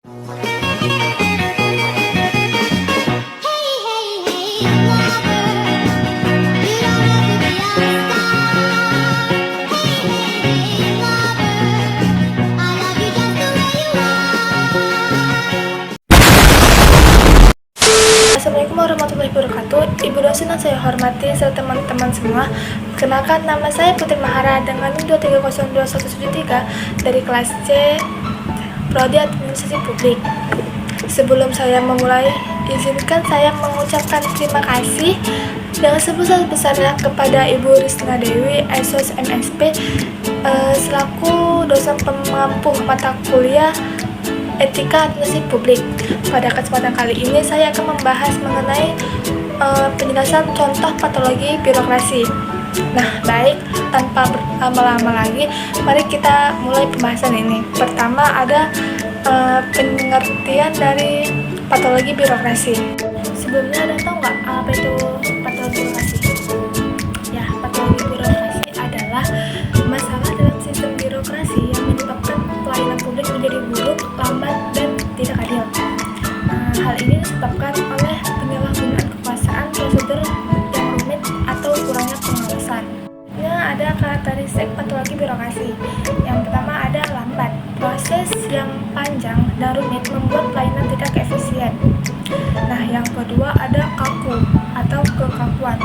Assalamualaikum warahmatullahi wabarakatuh. Ibu dosen yang saya hormati serta teman-teman semua. Perkenalkan, nama saya Putri Mahara dengan NIM 2302173 dari kelas C Prodi Administrasi Publik. Sebelum saya memulai, izinkan saya mengucapkan terima kasih yang sebesar-besarnya kepada Ibu Risna Dewi, SOS MSP, selaku dosen pengampu mata kuliah Etika Administrasi Publik. Pada kesempatan kali ini saya akan membahas mengenai penjelasan contoh patologi birokrasi. Nah, baik, tanpa berlama-lama lagi, mari kita mulai pembahasan ini. Pertama ada pengertian dari patologi birokrasi. Sebelumnya ada tahu nggak apa itu patologi birokrasi? Ya, patologi birokrasi adalah masalah dalam sistem birokrasi yang menyebabkan pelayanan publik menjadi buruk, lambat, dan tidak adil. Hal ini disebabkan oleh penyalahgunaan kekuasaan, prosedur yang rumit, atau kurangnya pengawasan. Ada karakteristik patologi birokrasi. Yang pertama ada lambat. Proses yang panjang dan rumit membuat pelayanan tidak efisien. Nah, yang kedua ada kaku atau kekakuan.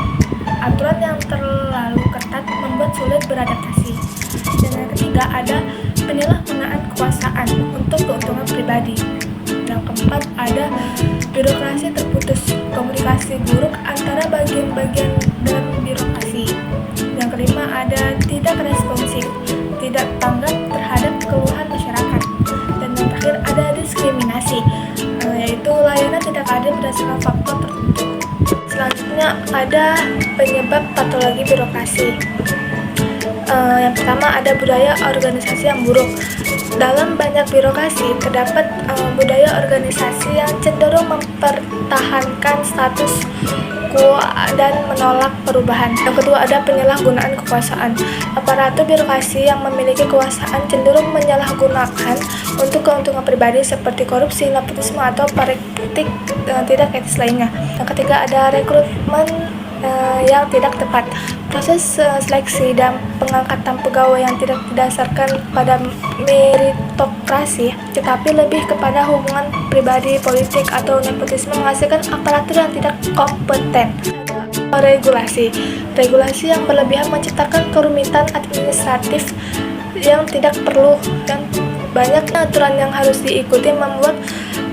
Aturan yang terlalu ketat membuat sulit beradaptasi. Dan yang ketiga ada penyalahgunaan kekuasaan untuk keuntungan pribadi. Yang keempat ada birokrasi terputus, komunikasi buruk antara bagian-bagian dalam birokrasi. Yang kelima ada tidak responsif, tidak tanggap terhadap keluhan masyarakat. Dan yang terakhir ada diskriminasi, yaitu layanan tidak adil berdasarkan faktor tertentu. Selanjutnya ada penyebab patologi birokrasi. Yang pertama ada budaya organisasi yang buruk. Dalam banyak birokrasi terdapat budaya organisasi yang cenderung mempertahankan status quo dan menolak perubahan. Yang kedua ada penyalahgunaan kekuasaan. Aparatur birokrasi yang memiliki kekuasaan cenderung menyalahgunakan untuk keuntungan pribadi seperti korupsi, nepotisme, atau praktik tidak etis lainnya. Yang ketiga ada rekrutmen yang tidak tepat. Proses seleksi dan pengangkatan pegawai yang tidak didasarkan pada meritokrasi, tetapi lebih kepada hubungan pribadi, politik, atau nepotisme menghasilkan aparatur yang tidak kompeten. Regulasi yang berlebihan menciptakan kerumitan administratif yang tidak perlu, dan banyaknya aturan yang harus diikuti membuat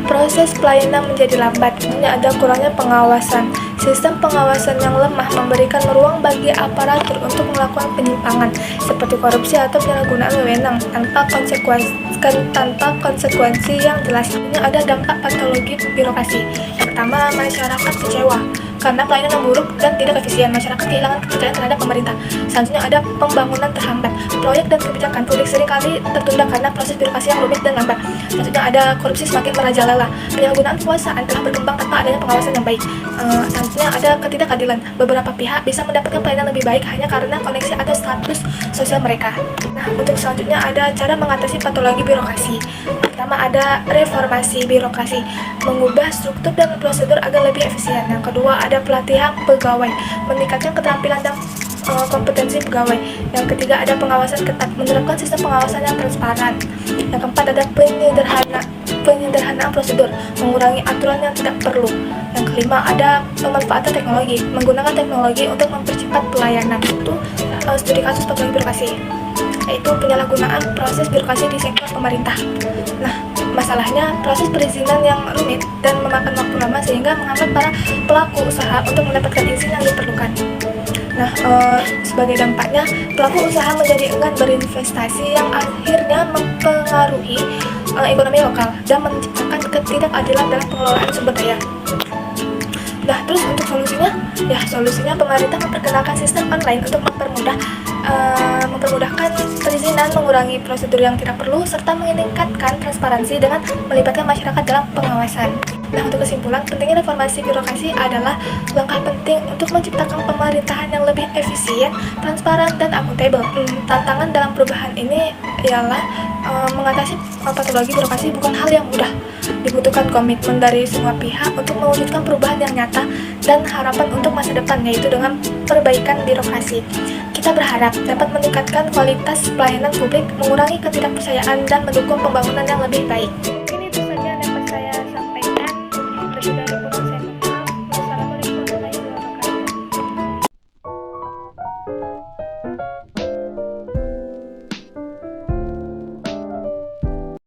proses pelayanan menjadi lambat. Ada kurangnya pengawasan. Sistem pengawasan yang lemah memberikan ruang bagi aparatur untuk melakukan penyimpangan seperti korupsi atau penyalahgunaan wewenang tanpa konsekuensi yang jelas. Ini ada dampak patologi birokrasi. Yang pertama, masyarakat kecewa karena pelayanan yang buruk dan tidak efisien. Masyarakat kehilangan kepercayaan terhadap pemerintah. Selanjutnya ada pembangunan terhambat. Proyek dan kebijakan publik seringkali tertunda karena proses birokrasi yang rumit dan lambat. Selanjutnya ada korupsi semakin merajalela. Penyalahgunaan kekuasaan telah berkembang tanpa adanya pengawasan yang baik. Selanjutnya ada ketidakadilan. Beberapa pihak bisa mendapatkan pelayanan lebih baik hanya karena koneksi atau status sosial mereka. Nah, untuk selanjutnya ada cara mengatasi patologi birokrasi. Pertama ada reformasi birokrasi, mengubah struktur dan prosedur agar lebih efisien. Yang kedua ada pelatihan pegawai, meningkatkan keterampilan dan kompetensi pegawai. Yang ketiga ada pengawasan ketat, menerapkan sistem pengawasan yang transparan. Yang keempat ada penyederhanaan prosedur, mengurangi aturan yang tidak perlu. Yang kelima ada pemanfaatan teknologi, menggunakan teknologi untuk mempercepat pelayanan. Itu studi kasus patologi birokrasi, yaitu penyalahgunaan proses birokrasi di sektor pemerintah. Nah, masalahnya proses perizinan yang rumit dan memakan waktu lama sehingga menghambat para pelaku usaha untuk mendapatkan izin yang diperlukan. Nah, sebagai dampaknya pelaku usaha menjadi enggan berinvestasi yang akhirnya mempengaruhi ekonomi lokal dan menciptakan ketidakadilan dalam pengelolaan sumber daya. Nah, terus untuk solusinya pemerintah memperkenalkan sistem online untuk mempermudahkan perizinan, mengurangi prosedur yang tidak perlu, serta meningkatkan transparansi dengan melibatkan masyarakat dalam pengawasan. Nah, untuk kesimpulan, pentingnya reformasi birokrasi adalah langkah penting untuk menciptakan pemerintahan yang lebih efisien, transparan, dan akuntabel. Tantangan dalam perubahan ini ialah mengatasi patologi birokrasi bukan hal yang mudah. Dibutuhkan komitmen dari semua pihak untuk mewujudkan perubahan yang nyata dan harapan untuk masa depan, yaitu dengan perbaikan birokrasi. Kita berharap dapat meningkatkan kualitas pelayanan publik, mengurangi ketidakpercayaan, dan mendukung pembangunan yang lebih baik.